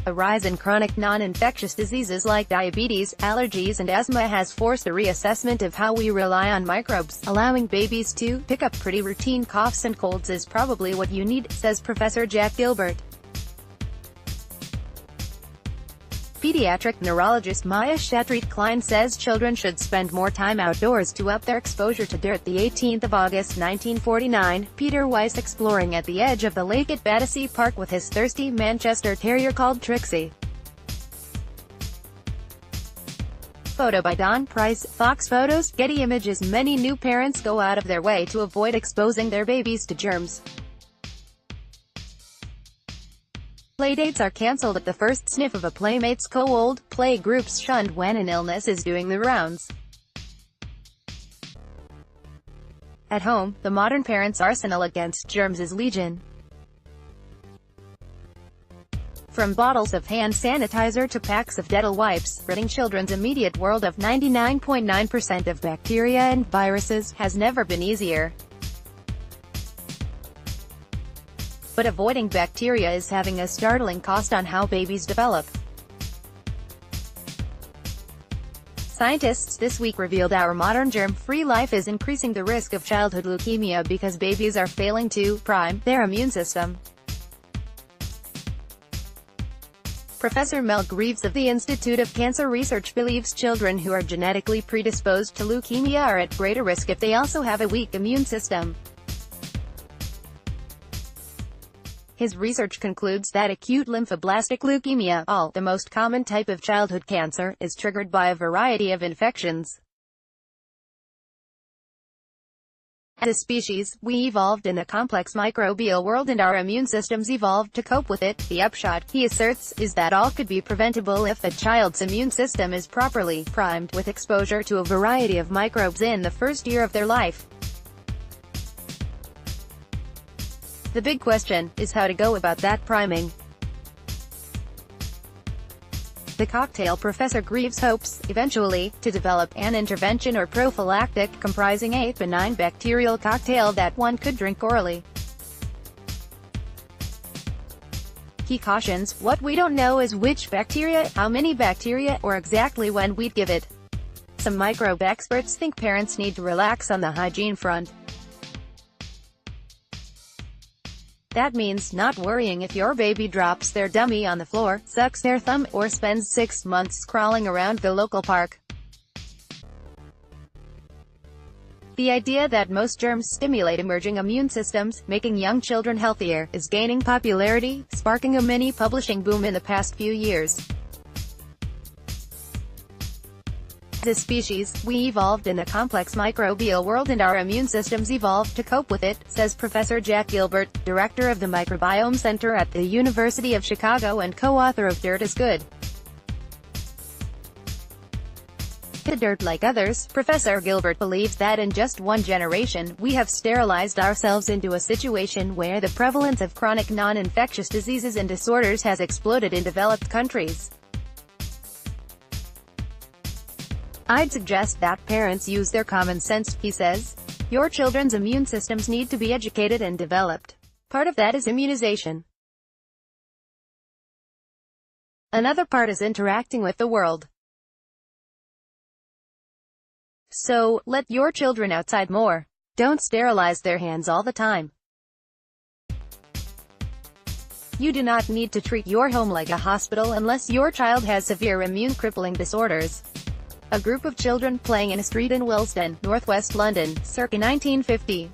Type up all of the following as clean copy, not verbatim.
A rise in chronic non-infectious diseases like diabetes, allergies and asthma has forced a reassessment of how we rely on microbes. Allowing babies to pick up pretty routine coughs and colds is probably what you need, says Professor Jack Gilbert. Pediatric neurologist Maya Shetreat-Klein says children should spend more time outdoors to up their exposure to dirt. The 18th of August 1949, Peter Weiss exploring at the edge of the lake at Battersea Park with his thirsty Manchester Terrier called Trixy. Photo by Don Price, Fox Photos, Getty Images. Many new parents go out of their way to avoid exposing their babies to germs. Playdates are cancelled at the first sniff of a playmate's cold, play groups shunned when an illness is doing the rounds. At home, the modern parent's arsenal against germs is legion. From bottles of hand sanitizer to packs of dental wipes, ridding children's immediate world of 99.9% of bacteria and viruses has never been easier. But avoiding bacteria is having a startling cost on how babies develop. Scientists this week revealed our modern germ-free life is increasing the risk of childhood leukemia because babies are failing to prime their immune system. Professor Mel Greaves of the Institute of Cancer Research believes children who are genetically predisposed to leukemia are at greater risk if they also have a weak immune system. His research concludes that acute lymphoblastic leukemia, the most common type of childhood cancer, is triggered by a variety of infections. As a species, we evolved in a complex microbial world and our immune systems evolved to cope with it. The upshot, he asserts, is that all could be preventable if a child's immune system is properly primed with exposure to a variety of microbes in the first year of their life. The big question is how to go about that priming. The cocktail Professor Greaves hopes, eventually, to develop an intervention or prophylactic comprising a benign bacterial cocktail that one could drink orally. He cautions, what we don't know is which bacteria, how many bacteria, or exactly when we'd give it. Some microbe experts think parents need to relax on the hygiene front. That means not worrying if your baby drops their dummy on the floor, sucks their thumb, or spends 6 months crawling around the local park. The idea that most germs stimulate emerging immune systems, making young children healthier, is gaining popularity, sparking a mini publishing boom in the past few years. As a species, we evolved in a complex microbial world and our immune systems evolved to cope with it, says Professor Jack Gilbert, director of the Microbiome Center at the University of Chicago and co-author of Dirt is Good. The dirt like others, Professor Gilbert believes that in just one generation, we have sterilized ourselves into a situation where the prevalence of chronic non-infectious diseases and disorders has exploded in developed countries. I'd suggest that parents use their common sense, he says. Your children's immune systems need to be educated and developed. Part of that is immunization. Another part is interacting with the world. So, let your children outside more. Don't sterilize their hands all the time. You do not need to treat your home like a hospital unless your child has severe immune-crippling disorders. A group of children playing in a street in Willesden, northwest London, circa 1950.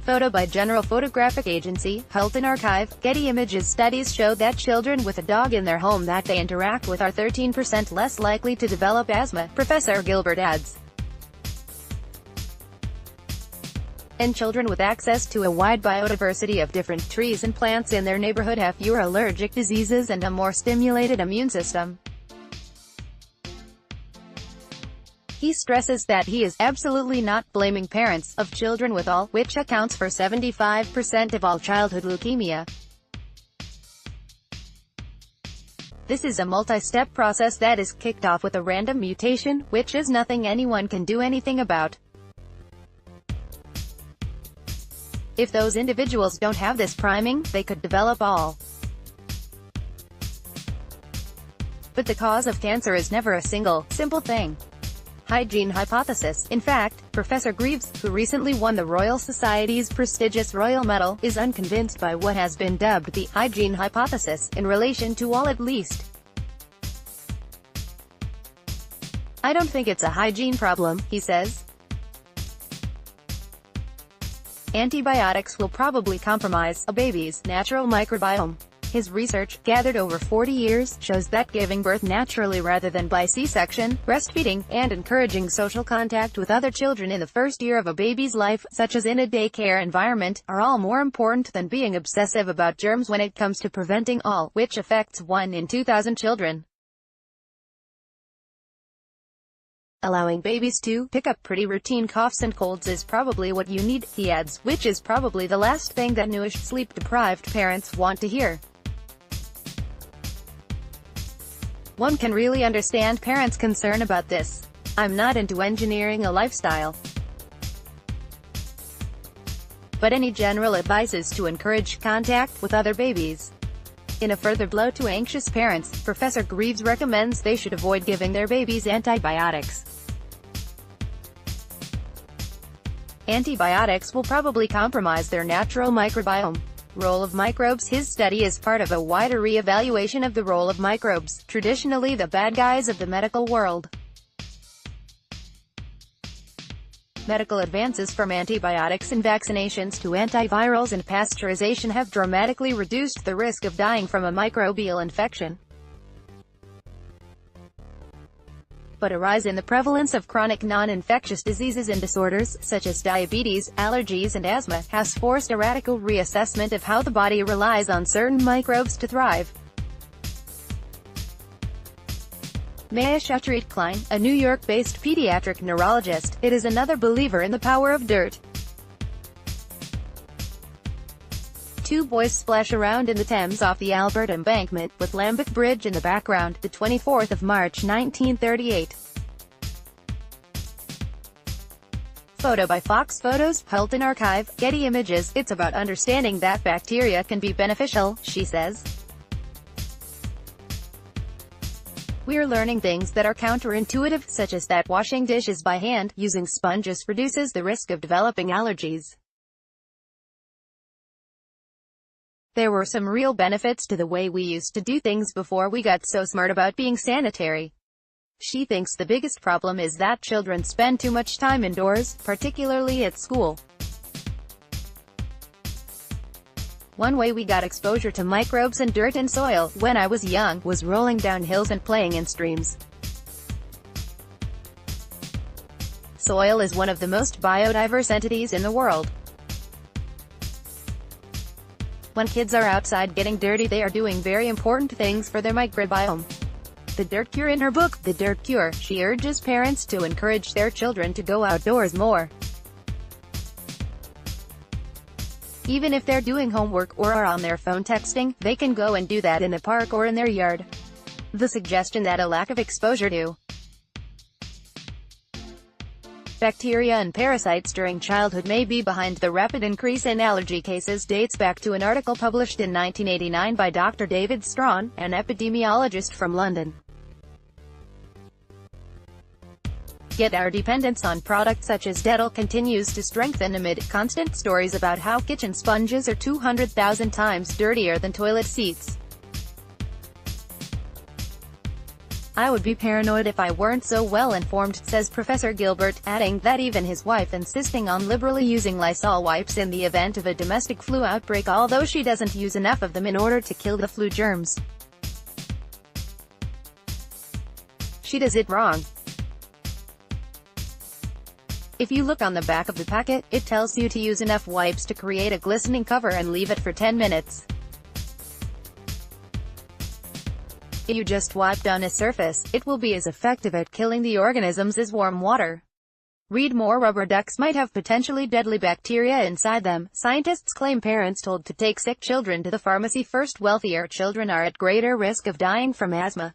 Photo by General Photographic Agency, Hulton Archive, Getty Images. Studies show that children with a dog in their home that they interact with are 13% less likely to develop asthma, Professor Gilbert adds. And children with access to a wide biodiversity of different trees and plants in their neighborhood have fewer allergic diseases and a more stimulated immune system. He stresses that he is absolutely not blaming parents of children with all, which accounts for 75% of all childhood leukemia. This is a multi-step process that is kicked off with a random mutation, which is nothing anyone can do anything about. If those individuals don't have this priming, they could develop all. But the cause of cancer is never a single, simple thing. Hygiene hypothesis. In fact, Professor Greaves, who recently won the Royal Society's prestigious Royal Medal, is unconvinced by what has been dubbed the hygiene hypothesis, in relation to all at least. I don't think it's a hygiene problem, he says. Antibiotics will probably compromise a baby's natural microbiome. His research, gathered over 40 years, shows that giving birth naturally rather than by C-section, breastfeeding, and encouraging social contact with other children in the first year of a baby's life, such as in a daycare environment, are all more important than being obsessive about germs when it comes to preventing all, which affects 1 in 2,000 children. Allowing babies to pick up pretty routine coughs and colds is probably what you need, he adds, which is probably the last thing that newish sleep-deprived parents want to hear. One can really understand parents' concern about this. I'm not into engineering a lifestyle, but any general advice is to encourage contact with other babies. In a further blow to anxious parents, Professor Greaves recommends they should avoid giving their babies antibiotics. Antibiotics will probably compromise their natural microbiome. Role of microbes. His study is part of a wider re-evaluation of the role of microbes, traditionally the bad guys of the medical world. Medical advances from antibiotics and vaccinations to antivirals and pasteurization have dramatically reduced the risk of dying from a microbial infection. But a rise in the prevalence of chronic non-infectious diseases and disorders, such as diabetes, allergies and asthma, has forced a radical reassessment of how the body relies on certain microbes to thrive. Maya Shetreat-Klein, a New York-based pediatric neurologist, is another believer in the power of dirt. Two boys splash around in the Thames off the Albert Embankment, with Lambeth Bridge in the background, the 24th of March 1938. Photo by Fox Photos, Hulton Archive, Getty Images. It's about understanding that bacteria can be beneficial, she says. We're learning things that are counterintuitive, such as that washing dishes by hand, using sponges reduces the risk of developing allergies. There were some real benefits to the way we used to do things before we got so smart about being sanitary. She thinks the biggest problem is that children spend too much time indoors, particularly at school. One way we got exposure to microbes and dirt and soil, when I was young, was rolling down hills and playing in streams. Soil is one of the most biodiverse entities in the world. When kids are outside getting dirty, they are doing very important things for their microbiome. The Dirt Cure. In her book, The Dirt Cure, she urges parents to encourage their children to go outdoors more. Even if they're doing homework or are on their phone texting, they can go and do that in the park or in their yard. The suggestion that a lack of exposure to bacteria and parasites during childhood may be behind the rapid increase in allergy cases dates back to an article published in 1989 by Dr. David Strawn, an epidemiologist from London. Yet our dependence on products such as Dettol continues to strengthen amid constant stories about how kitchen sponges are 200,000 times dirtier than toilet seats. I would be paranoid if I weren't so well informed, says Professor Gilbert, adding that even his wife insisting on liberally using Lysol wipes in the event of a domestic flu outbreak, although she doesn't use enough of them in order to kill the flu germs. She does it wrong. If you look on the back of the packet, it tells you to use enough wipes to create a glistening cover and leave it for 10 minutes. If you just wipe down a surface, it will be as effective at killing the organisms as warm water. Read more. Rubber ducks might have potentially deadly bacteria inside them. Scientists claim parents told to take sick children to the pharmacy first. Wealthier children are at greater risk of dying from asthma.